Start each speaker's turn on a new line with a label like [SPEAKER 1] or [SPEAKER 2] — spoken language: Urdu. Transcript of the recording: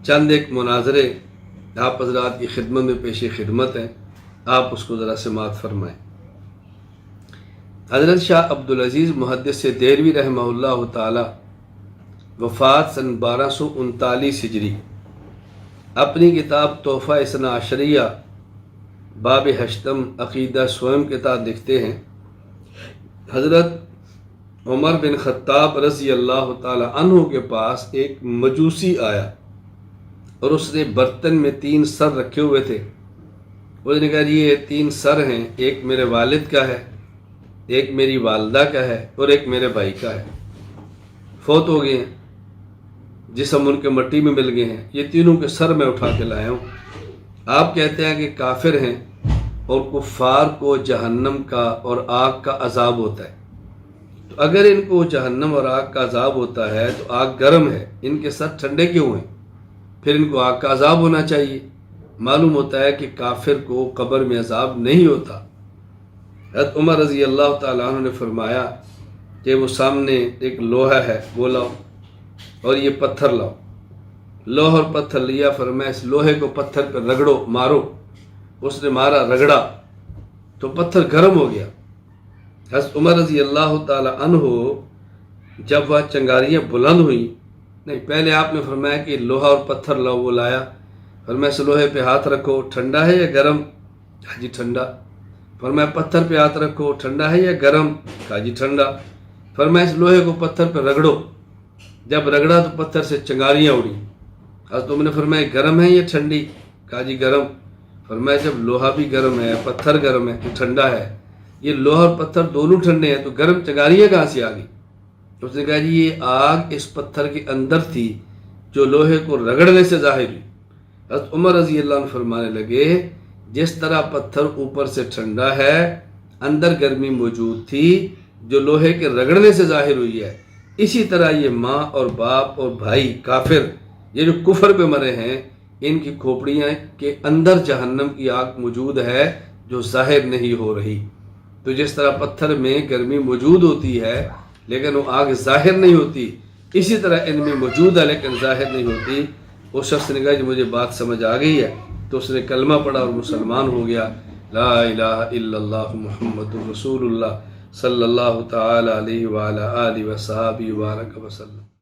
[SPEAKER 1] چند ایک مناظرے آپ حضرات کی خدمت میں پیش خدمت ہیں، آپ اس کو ذرا سماعت فرمائیں۔ حضرت شاہ عبدالعزیز محدث دہلوی رحمہ اللہ تعالی وفات سن 1239 ہجری، اپنی کتاب تحفہ اثنا عشریہ باب ہشتم عقیدہ سوئم کے تحت لکھتے ہیں، حضرت عمر بن خطاب رضی اللہ تعالی عنہ کے پاس ایک مجوسی آیا اور اس نے برتن میں 3 سر رکھے ہوئے تھے۔ اس نے کہا یہ 3 سر ہیں، ایک میرے والد کا ہے، ایک میری والدہ کا ہے اور ایک میرے بھائی کا ہے، فوت ہو گئے ہیں، جسم ان کے مٹی میں مل گئے ہیں، یہ تینوں کے سر میں اٹھا کے لایا ہوں۔ آپ کہتے ہیں کہ کافر ہیں اور کفار کو جہنم کا اور آگ کا عذاب ہوتا ہے، تو اگر ان کو جہنم اور آگ کا عذاب ہوتا ہے تو آگ گرم ہے، ان کے سر ٹھنڈے کیوں ہیں؟ پھر ان کو آگ کا عذاب ہونا چاہیے۔ معلوم ہوتا ہے کہ کافر کو قبر میں عذاب نہیں ہوتا۔ حضرت عمر رضی اللہ تعالیٰ عنہ نے فرمایا کہ وہ سامنے ایک لوہا ہے وہ لاؤ اور یہ پتھر لاؤ۔ لوہا اور پتھر لیا، فرمایا اس لوہے کو پتھر پر رگڑو، مارو۔ اس نے مارا، رگڑا تو پتھر گرم ہو گیا۔ حضرت عمر رضی اللہ تعالی عنہ جب وہ چنگاریاں بلند ہوئیں، نہیں پہلے آپ نے فرمایا کہ لوہا اور پتھر لاؤ، وہ لایا، فرمایا اس لوہے پہ ہاتھ رکھو، ٹھنڈا ہے یا گرم؟ کہا جی ٹھنڈا۔ فرمایا پتھر پہ ہاتھ رکھو، ٹھنڈا ہے یا گرم؟ کہا جی ٹھنڈا۔ فرمایا اس لوہے کو پتھر پہ رگڑو۔ جب رگڑا تو پتھر سے چنگاریاں اڑی۔ حضرت عمر نے فرمایا گرم ہے یا ٹھنڈی؟ کہا جی گرم۔ فرمایا جب لوہا بھی گرم ہے، پتھر گرم ہے تو ٹھنڈا ہے، یہ لوہا اور پتھر دونوں ٹھنڈے ہیں تو گرم چنگاریاں کہاں سے آ گئی؟ اس نے کہا جی یہ آگ اس پتھر کے اندر تھی جو لوہے کو رگڑنے سے ظاہر ہوئی۔ حضرت عمر رضی اللہ عنہ فرمانے لگے جس طرح پتھر اوپر سے ٹھنڈا ہے، اندر گرمی موجود تھی جو لوہے کے رگڑنے سے ظاہر ہوئی ہے، اسی طرح یہ ماں اور باپ اور بھائی کافر، یہ جو کفر پہ مرے ہیں، ان کی کھوپڑیاں کے اندر جہنم کی آگ موجود ہے جو ظاہر نہیں ہو رہی۔ تو جس طرح پتھر میں گرمی موجود ہوتی ہے لیکن وہ آگ ظاہر نہیں ہوتی، اسی طرح ان میں موجود ہے لیکن ظاہر نہیں ہوتی۔ اس شخص نے کہا کہ مجھے بات سمجھ آ گئی ہے، تو اس نے کلمہ پڑھا اور مسلمان ہو گیا۔ لا الہ الا اللہ محمد رسول اللہ صلی اللہ تعالی علیہ وآلہ آلہ وصحبہ وبارک وسلم۔